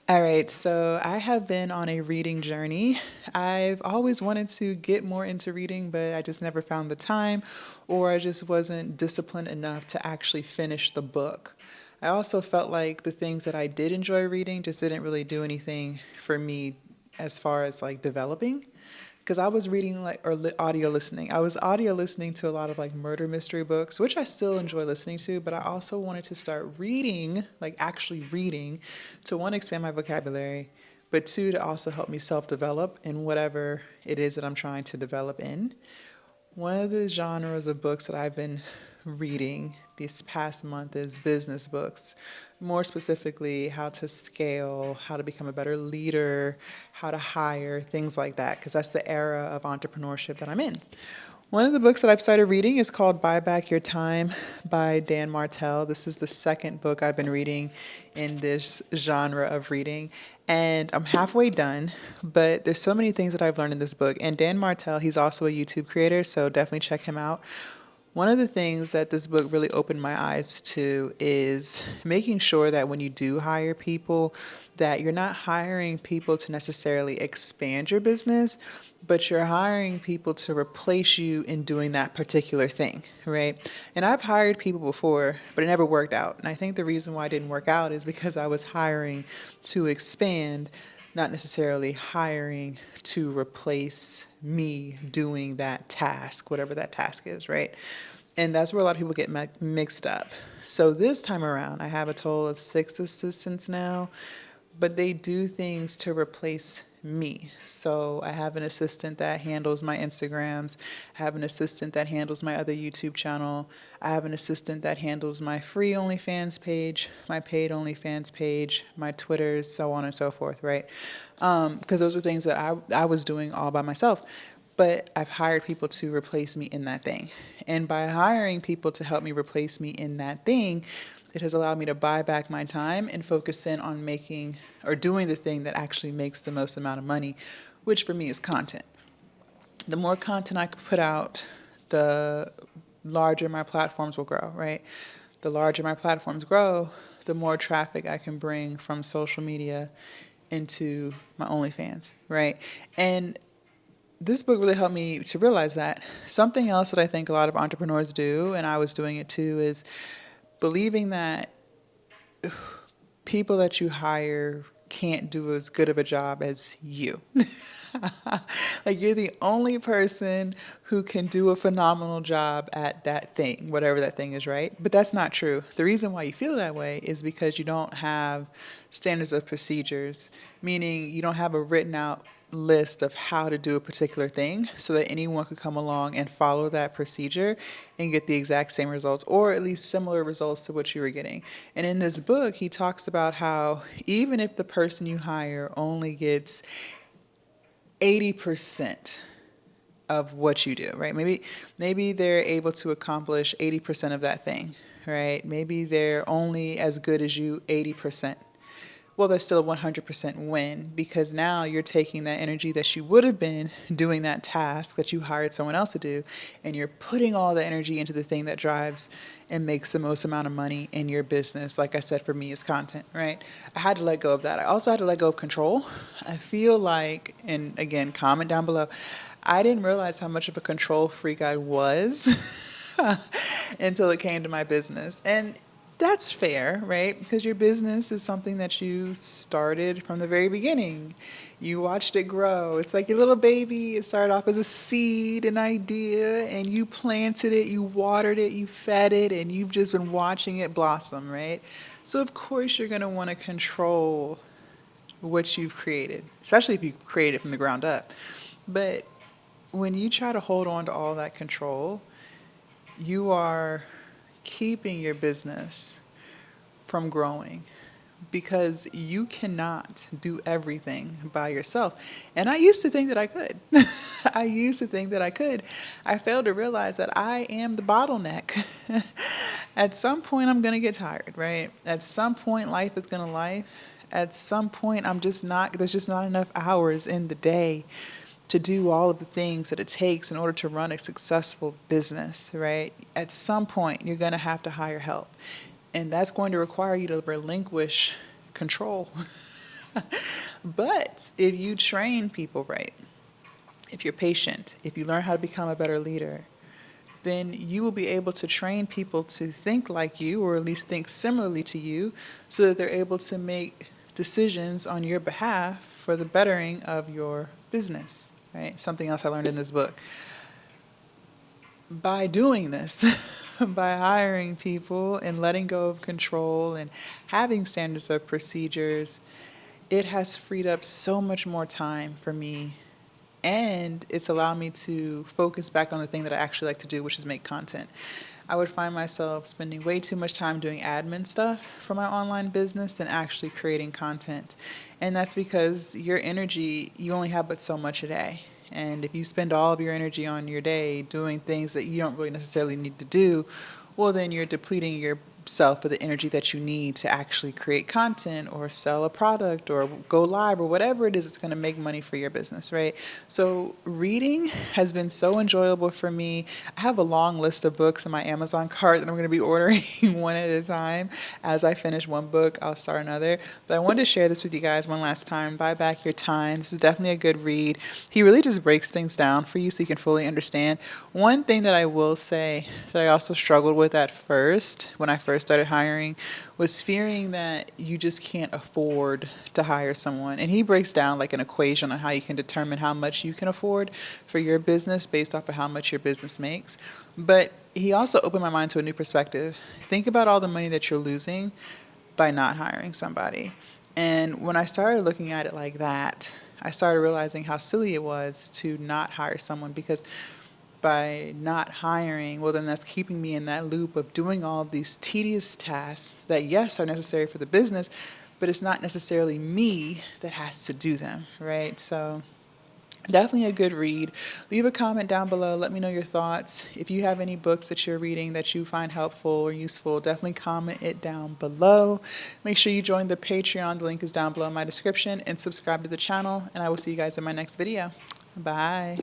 All right, so I have been on a reading journey. I've always wanted to get more into reading, but I just never found the time, or I just wasn't disciplined enough to actually finish the book. I also felt like the things that I did enjoy reading just didn't really do anything for me as far as like developing, because I was reading like audio listening. I was audio listening to a lot of like murder mystery books, which I still enjoy listening to, but I also wanted to start reading, like actually reading, to one, expand my vocabulary, but two, to also help me self develop in whatever it is that I'm trying to develop in. One of the genres of books that I've been reading this past month is business books. More specifically, how to scale, how to become a better leader, how to hire, things like that, because that's the era of entrepreneurship that I'm in. One of the books that I've started reading is called Buy Back Your Time by Dan Martell. This is the second book I've been reading in this genre of reading. And I'm halfway done, but there's so many things that I've learned in this book. And Dan Martell, he's also a YouTube creator, so definitely check him out. One of the things that this book really opened my eyes to is making sure that when you do hire people, that you're not hiring people to necessarily expand your business, but you're hiring people to replace you in doing that particular thing, right? And I've hired people before, but it never worked out. And I think the reason why it didn't work out is because I was hiring to expand, not necessarily hiring to replace me doing that task, whatever that task is, right? And that's where a lot of people get mixed up. So this time around, I have a total of six assistants now, but they do things to replace me. So I have an assistant that handles my Instagrams. I have an assistant that handles my other YouTube channel. I have an assistant that handles my free OnlyFans page, my paid OnlyFans page, my Twitters, so on and so forth, right? Because those are things that I was doing all by myself. But I've hired people to replace me in that thing. And by hiring people to help me replace me in that thing, it has allowed me to buy back my time and focus in on making or doing the thing that actually makes the most amount of money, which for me is content. The more content I can put out, the larger my platforms will grow, right? The larger my platforms grow, the more traffic I can bring from social media into my OnlyFans, right? And this book really helped me to realize that. Something else that I think a lot of entrepreneurs do, and I was doing it too, is believing that people that you hire can't do as good of a job as you. Like you're the only person who can do a phenomenal job at that thing, whatever that thing is, right? But that's not true. The reason why you feel that way is because you don't have standards of procedures, meaning you don't have a written out list of how to do a particular thing so that anyone could come along and follow that procedure and get the exact same results or at least similar results to what you were getting. And in this book, he talks about how even if the person you hire only gets 80% of what you do, right? Maybe they're able to accomplish 80% of that thing, right? Maybe they're only as good as you 80%. Well, that's still a 100% win because now you're taking that energy that you would have been doing that task that you hired someone else to do, and you're putting all the energy into the thing that drives and makes the most amount of money in your business. Like I said, for me, it's content, right? I had to let go of that. I also had to let go of control. I feel like, and again, comment down below, I didn't realize how much of a control freak I was until it came to my business. And that's fair, right? Because your business is something that you started from the very beginning. You watched it grow. It's like your little baby. It started off as a seed, an idea, and you planted it, you watered it, you fed it, and you've just been watching it blossom, right? So, of course, you're going to want to control what you've created, especially if you create it from the ground up. But when you try to hold on to all that control, you are keeping your business from growing because you cannot do everything by yourself. And I used to think that I could. I used to think that I could. I failed to realize that I am the bottleneck. At some point, I'm going to get tired, right? At some point, life is going to life. At some point, there's just not enough hours in the day to do all of the things that it takes in order to run a successful business, right? At some point, you're going to have to hire help. And that's going to require you to relinquish control. But if you train people right, if you're patient, if you learn how to become a better leader, then you will be able to train people to think like you, or at least think similarly to you, so that they're able to make decisions on your behalf for the bettering of your business, right? Something else I learned in this book. By doing this, by hiring people and letting go of control and having standards of procedures, it has freed up so much more time for me, and it's allowed me to focus back on the thing that I actually like to do, which is make content. I would find myself spending way too much time doing admin stuff for my online business than actually creating content. And that's because your energy, you only have but so much a day. And if you spend all of your energy on your day doing things that you don't really necessarily need to do, well, then you're depleting yourself of the energy that you need to actually create content or sell a product or go live or whatever it is that's going to make money for your business, right? So reading has been so enjoyable for me. I have a long list of books in my Amazon cart that I'm going to be ordering one at a time. As I finish one book, I'll start another. But I wanted to share this with you guys one last time. Buy Back Your Time. This is definitely a good read. He really just breaks things down for you so you can fully understand. One thing that I will say that I also struggled with at first, when I first started hiring, was fearing that you just can't afford to hire someone. And he breaks down like an equation on how you can determine how much you can afford for your business based off of how much your business makes. But he also opened my mind to a new perspective. Think about all the money that you're losing by not hiring somebody. And when I started looking at it like that, I started realizing how silly it was to not hire someone, because by not hiring, well, then that's keeping me in that loop of doing all of these tedious tasks that, yes, are necessary for the business, but it's not necessarily me that has to do them, right? So definitely a good read. Leave a comment down below. Let me know your thoughts. If you have any books that you're reading that you find helpful or useful, definitely comment it down below. Make sure you join the Patreon. The link is down below in my description, and subscribe to the channel. And I will see you guys in my next video. Bye.